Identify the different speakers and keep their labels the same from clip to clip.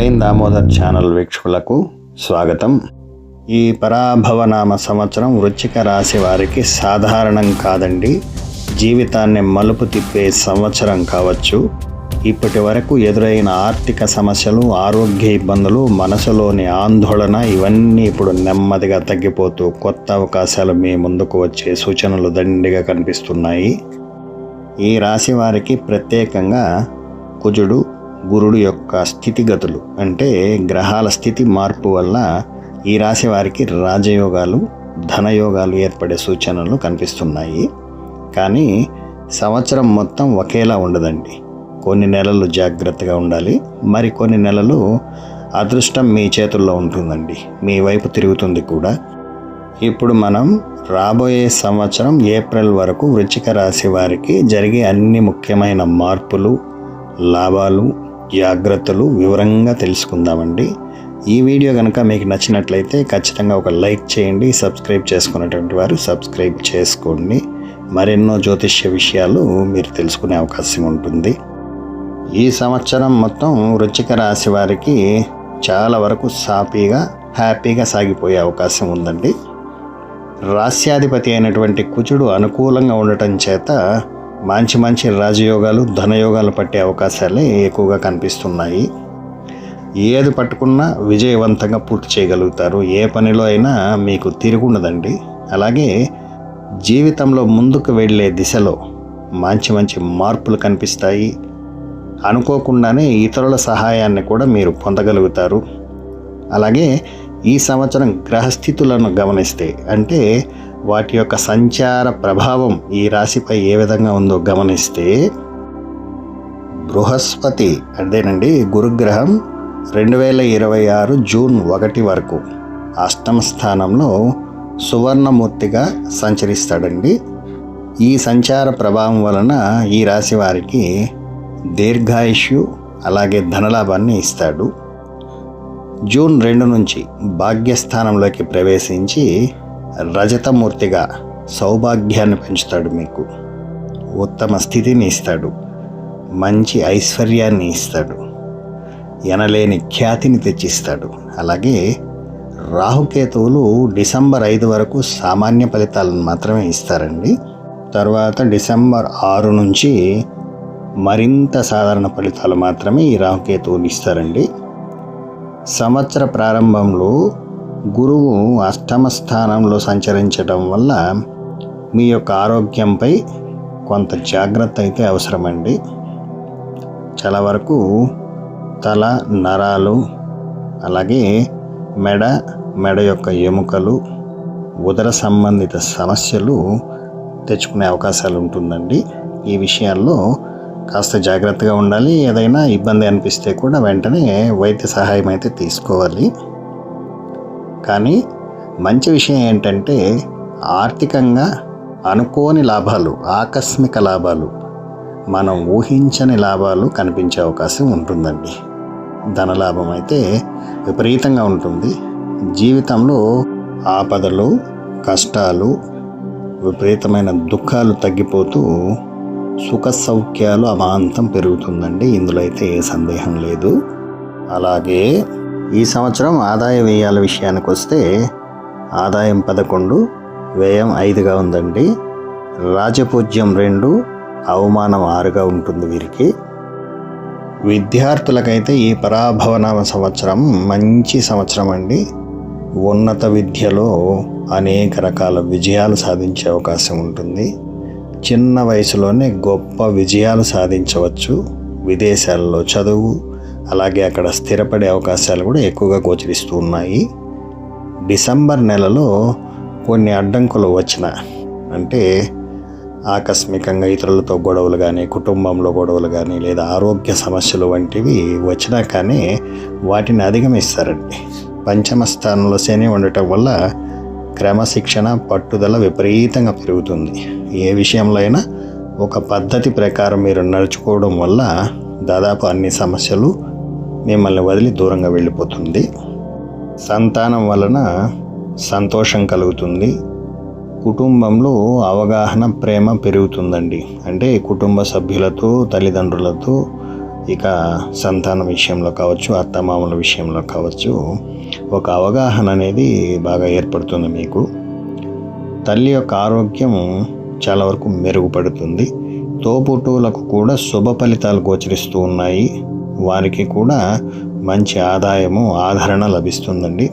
Speaker 1: Praveen Damodar channel వీక్షకులకు స్వాగతం. ఈ పరాభవనామ సంవత్సరం వృశ్చిక రాశి వారికి సాధారణం కాదండి. జీవితాన్ని మలుపు తిప్పే సంవత్సరం కావచ్చు. ఇప్పటి వరకు ఎదురైన ఆర్థిక సమస్యలు, ఆరోగ్య ఇబ్బందులు, మనసులోని ఆందోళన ఇవన్నీ ఇప్పుడు నెమ్మదిగా తగ్గిపోతూ కొత్త అవకాశాలు మీ ముందుకు వచ్చే సూచనలు దండిగా కనిపిస్తున్నాయి. ఈ రాశి వారికి ప్రత్యేకంగా కుజుడు, గురుడు యొక్క స్థితిగతులు అంటే గ్రహాల స్థితి మార్పు వల్ల ఈ రాశి వారికి రాజయోగాలు, ధనయోగాలు ఏర్పడే సూచనలు కనిపిస్తున్నాయి. కానీ సంవత్సరం మొత్తం ఒకేలా ఉండదండి. కొన్ని నెలలు జాగ్రత్తగా ఉండాలి, మరి కొన్ని నెలలు అదృష్టం మీ చేతుల్లో ఉంటుందండి, మీ వైపు తిరుగుతుంది కూడా. ఇప్పుడు మనం రాబోయే సంవత్సరం ఏప్రిల్ వరకు వృశ్చిక రాశి వారికి జరిగే అన్ని ముఖ్యమైన మార్పులు, లాభాలు, జాగ్రత్తలు వివరంగా తెలుసుకుందామండి. ఈ వీడియో కనుక మీకు నచ్చినట్లయితే ఖచ్చితంగా ఒక లైక్ చేయండి. సబ్స్క్రైబ్ చేసుకున్నటువంటి వారు సబ్స్క్రైబ్ చేసుకోండి. మరెన్నో జ్యోతిష్య విషయాలు మీరు తెలుసుకునే అవకాశం ఉంటుంది. ఈ సంవత్సరం మొత్తం వృశ్చిక రాశి వారికి చాలా వరకు హ్యాపీగా సాగిపోయే అవకాశం ఉందండి. రాస్యాధిపతి అయినటువంటి కుజుడు అనుకూలంగా ఉండటం చేత మంచి రాజయోగాలు, ధనయోగాలు పట్టే అవకాశాలే ఎక్కువగా కనిపిస్తున్నాయి. ఏది పట్టుకున్నా విజయవంతంగా పూర్తి చేయగలుగుతారు. ఏ పనిలో అయినా మీకు తిరుగుండదండి. అలాగే జీవితంలో ముందుకు వెళ్ళే దిశలో మంచి మార్పులు కనిపిస్తాయి. అనుకోకుండానే ఇతరుల సహాయాన్ని కూడా మీరు పొందగలుగుతారు. అలాగే ఈ సంవత్సరం గ్రహస్థితులను గమనిస్తే, అంటే వాటి యొక్క సంచార ప్రభావం ఈ రాశిపై ఏ విధంగా ఉందో గమనిస్తే, బృహస్పతి అదేనండి గురుగ్రహం 2026 జూన్ 1 వరకు అష్టమ స్థానంలో సువర్ణమూర్తిగా సంచరిస్తాడండి. ఈ సంచార ప్రభావం వలన ఈ రాశి వారికి దీర్ఘాయుష్యు అలాగే ధనలాభాన్ని ఇస్తాడు. జూన్ 2 నుంచి భాగ్యస్థానంలోకి ప్రవేశించి రజతమూర్తిగా సౌభాగ్యాన్ని పెంచుతాడు. మీకు ఉత్తమ స్థితిని ఇస్తాడు, మంచి ఐశ్వర్యాన్ని ఇస్తాడు, ఎనలేని ఖ్యాతిని తెచ్చిస్తాడు. అలాగే రాహుకేతువులు డిసెంబర్ 5 వరకు సామాన్య ఫలితాలను మాత్రమే ఇస్తారండి. తర్వాత డిసెంబర్ 6 నుంచి మరింత సాధారణ ఫలితాలు మాత్రమే ఈ రాహుకేతువులు ఇస్తారండి. సంవత్సర ప్రారంభంలో గురువు అష్టమ స్థానంలో సంచరించడం వల్ల మీ యొక్క ఆరోగ్యంపై కొంత జాగ్రత్త అయితే అవసరమండి. చాలా వరకు తల నరాలు, అలాగే మెడ యొక్క ఎముకలు, ఉదర సంబంధిత సమస్యలు తెచ్చుకునే అవకాశాలు ఉంటుందండి. ఈ విషయాల్లో కాస్త జాగ్రత్తగా ఉండాలి. ఏదైనా ఇబ్బంది అనిపిస్తే కూడా వెంటనే వైద్య సహాయం అయితే తీసుకోవాలి. కానీ మంచి విషయం ఏంటంటే ఆర్థికంగా అనుకోని లాభాలు, ఆకస్మిక లాభాలు, మనం ఊహించని లాభాలు కనిపించే అవకాశం ఉంటుందండి. ధనలాభం అయితే విపరీతంగా ఉంటుంది. జీవితంలో ఆపదలు, కష్టాలు, విపరీతమైన దుఃఖాలు తగ్గిపోతూ సుఖ సౌఖ్యాలు అమాంతం పెరుగుతుందండి. ఇందులో అయితే ఏ సందేహం లేదు. అలాగే ఈ సంవత్సరం ఆదాయ వ్యయాల విషయానికి వస్తే ఆదాయం 11, వ్యయం 5గా ఉందండి. రాజపూజ్యం 2, అవమానం 6గా ఉంటుంది వీరికి. విద్యార్థులకైతే ఈ పరాభవనామ సంవత్సరం మంచి సంవత్సరం అండి. ఉన్నత విద్యలో అనేక రకాల విజయాలు సాధించే అవకాశం ఉంటుంది. చిన్న వయసులోనే గొప్ప విజయాలు సాధించవచ్చు. విదేశాల్లో చదువు, అలాగే అక్కడ స్థిరపడే అవకాశాలు కూడా ఎక్కువగా గోచరిస్తూ ఉన్నాయి. డిసెంబర్ నెలలో కొన్ని అడ్డంకులు వచ్చిన, అంటే ఆకస్మికంగా ఇతరులతో గొడవలు కానీ, కుటుంబంలో గొడవలు కానీ, లేదా ఆరోగ్య సమస్యలు వంటివి వచ్చినా కానీ వాటిని అధిగమిస్తారండి. పంచమ స్థానంలో శని ఉండటం వల్ల క్రమశిక్షణ, పట్టుదల విపరీతంగా పెరుగుతుంది. ఏ విషయంలో అయినా ఒక పద్ధతి ప్రకారం మీరు నడుచుకోవడం వల్ల దాదాపు అన్ని సమస్యలు మిమ్మల్ని వదిలి దూరంగా వెళ్ళిపోతుంది. సంతానం వలన సంతోషం కలుగుతుంది. కుటుంబంలో అవగాహన, ప్రేమ పెరుగుతుందండి. అంటే కుటుంబ సభ్యులతో, తల్లిదండ్రులతో ఇక సంతానం విషయంలో కావచ్చు, అత్తమామల విషయంలో కావచ్చు, ఒక అవగాహన అనేది బాగా ఏర్పడుతుంది మీకు. తల్లి యొక్క ఆరోగ్యం చాలా వరకు మెరుగుపడుతుంది. తోబుట్టువులకు కూడా శుభ ఫలితాలు గోచరిస్తూ ఉన్నాయి. వారికి కూడా మంచి ఆదాయము, ఆదరణ లభిస్తుందండి.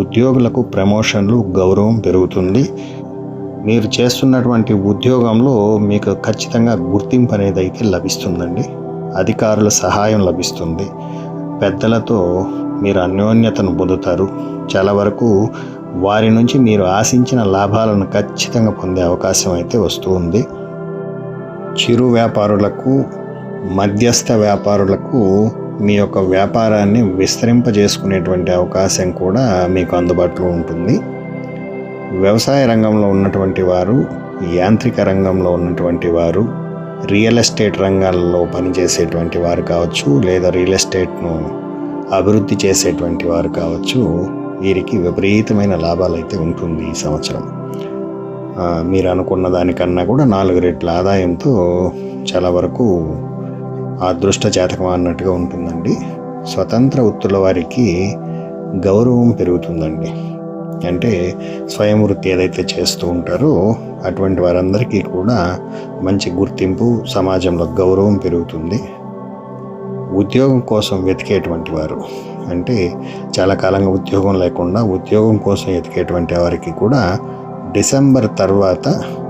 Speaker 1: ఉద్యోగులకు ప్రమోషన్లు, గౌరవం పెరుగుతుంది. మీరు చేస్తున్నటువంటి ఉద్యోగంలో మీకు ఖచ్చితంగా గుర్తింపు అనేది అయితే లభిస్తుందండి. అధికారుల సహాయం లభిస్తుంది. పెద్దలతో మీరు అన్యోన్యతను పొందుతారు. చాలా వరకు వారి నుంచి మీరు ఆశించిన లాభాలను ఖచ్చితంగా పొందే అవకాశం అయితే వస్తూ ఉంది. చిరు వ్యాపారులకు, మధ్యస్థ వ్యాపారులకు మీ యొక్క వ్యాపారాన్ని విస్తరింపజేసుకునేటువంటి అవకాశం కూడా మీకు అందుబాటులో ఉంటుంది. వ్యవసాయ రంగంలో ఉన్నటువంటి వారు, యాంత్రిక రంగంలో ఉన్నటువంటి వారు, రియల్ ఎస్టేట్ రంగాల్లో పనిచేసేటువంటి వారు కావచ్చు, లేదా రియల్ ఎస్టేట్ను అభివృద్ధి చేసేటువంటి వారు కావచ్చు, వీరికి విపరీతమైన లాభాలు అయితే ఉంటుంది ఈ సంవత్సరం. మీరు అనుకున్న దానికన్నా కూడా 4 రెట్ల ఆదాయంతో చాలా వరకు అదృష్ట జాతకం అన్నట్టుగా ఉంటుందండి. స్వతంత్ర వృత్తుల వారికి గౌరవం పెరుగుతుందండి. అంటే స్వయం వృత్తి ఏదైతే చేస్తూ ఉంటారో అటువంటి వారందరికీ కూడా మంచి గుర్తింపు, సమాజంలో గౌరవం పెరుగుతుంది. ఉద్యోగం కోసం వెతికేటువంటి వారు, అంటే చాలా కాలంగా ఉద్యోగం లేకుండా ఉద్యోగం కోసం వెతికేటువంటి వారికి కూడా డిసెంబర్ తర్వాత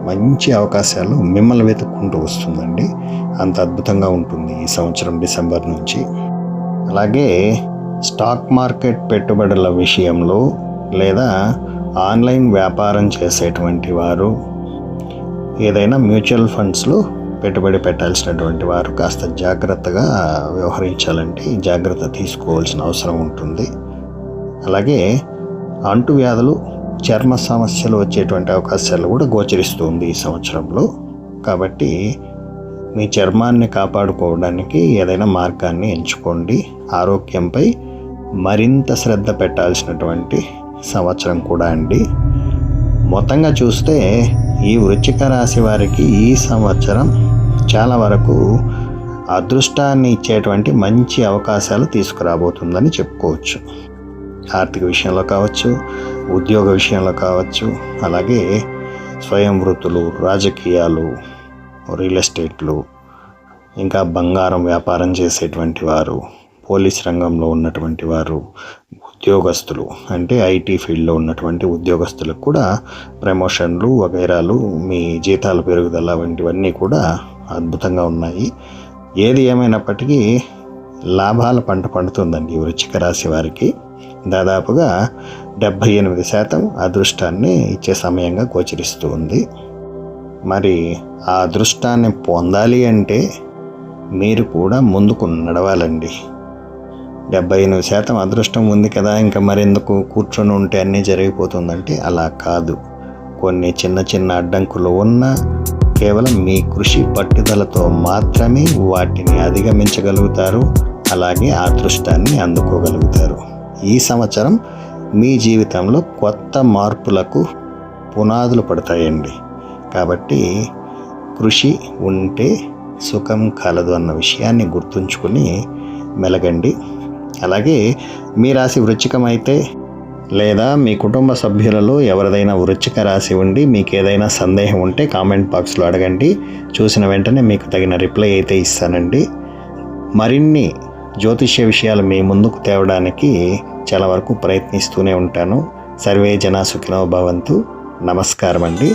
Speaker 1: మంచి అవకాశాలు మిమ్మల్ని వెతుక్కుంటూ వస్తుందండి. అంత అద్భుతంగా ఉంటుంది ఈ సంవత్సరం డిసెంబర్ నుంచి. అలాగే స్టాక్ మార్కెట్ పెట్టుబడుల విషయంలో లేదా ఆన్లైన్ వ్యాపారం చేసేటువంటి వారు, ఏదైనా మ్యూచువల్ ఫండ్స్లో పెట్టుబడి పెట్టాల్సినటువంటి వారు కాస్త జాగ్రత్తగా వ్యవహరించాలంటే జాగ్రత్త తీసుకోవాల్సిన అవసరం ఉంటుంది. అలాగే అంటువ్యాధులు, చర్మ సమస్యలు వచ్చేటువంటి అవకాశాలు కూడా గోచరిస్తుంది ఈ సంవత్సరంలో. కాబట్టి మీ చర్మాన్ని కాపాడుకోవడానికి ఏదైనా మార్గాన్ని ఎంచుకోండి. ఆరోగ్యంపై మరింత శ్రద్ధ పెట్టాల్సినటువంటి సంవత్సరం కూడా అండి. మొత్తంగా చూస్తే ఈ వృశ్చిక రాశి వారికి ఈ సంవత్సరం చాలా వరకు అదృష్టాన్ని ఇచ్చేటువంటి మంచి అవకాశాలు తీసుకురాబోతుందని చెప్పుకోవచ్చు. ఆర్థిక విషయంలో కావచ్చు, ఉద్యోగ విషయంలో కావచ్చు, అలాగే స్వయం వృత్తులు, రాజకీయాలు, రియల్ ఎస్టేట్లు, ఇంకా బంగారం వ్యాపారం చేసేటువంటి వారు, పోలీస్ రంగంలో ఉన్నటువంటి వారు, ఉద్యోగస్తులు అంటే ఐటీ ఫీల్డ్లో ఉన్నటువంటి ఉద్యోగస్తులకు కూడా ప్రమోషన్లు వగైరాలు, మీ జీతాల పెరుగుదల వంటివన్నీ కూడా అద్భుతంగా ఉన్నాయి. ఏది ఏమైనప్పటికీ లాభాల పంట పండుతుందండి వృశ్చిక రాశి వారికి. దాదాపుగా 78% అదృష్టాన్ని ఇచ్చే సమయంగా గోచరిస్తూ ఉంది. మరి ఆ అదృష్టాన్ని పొందాలి అంటే మీరు కూడా ముందుకు నడవాలండి. 78% అదృష్టం ఉంది కదా, ఇంకా మరెందుకు కూర్చొని ఉంటే అన్నీ జరిగిపోతుందంటే అలా కాదు. కొన్ని చిన్న చిన్న అడ్డంకులు ఉన్నా కేవలం మీ కృషి పట్టుదలతో మాత్రమే వాటిని అధిగమించగలుగుతారు. అలాగే ఆ అదృష్టాన్ని అందుకోగలుగుతారు. ఈ సంవత్సరం మీ జీవితంలో కొత్త మార్పులకు పునాదులు పడతాయండి. కాబట్టి కృషి ఉంటే సుఖం కలదు అన్న విషయాన్ని గుర్తుంచుకుని మెలగండి. అలాగే మీ రాశి వృశ్చికం అయితే లేదా మీ కుటుంబ సభ్యులలో ఎవరిదైనా వృశ్చిక రాశి ఉండి మీకు ఏదైనా సందేహం ఉంటే కామెంట్ బాక్స్లో అడగండి. చూసిన వెంటనే మీకు తగిన రిప్లై అయితే ఇస్తానండి. మరిన్ని జ్యోతిష్య విషయాలు మీ ముందుకు తేవడానికి చాలా వరకు ప్రయత్నిస్తూనే ఉంటాను. సర్వే జనా సుఖినో భవంతు. నమస్కారం అండి.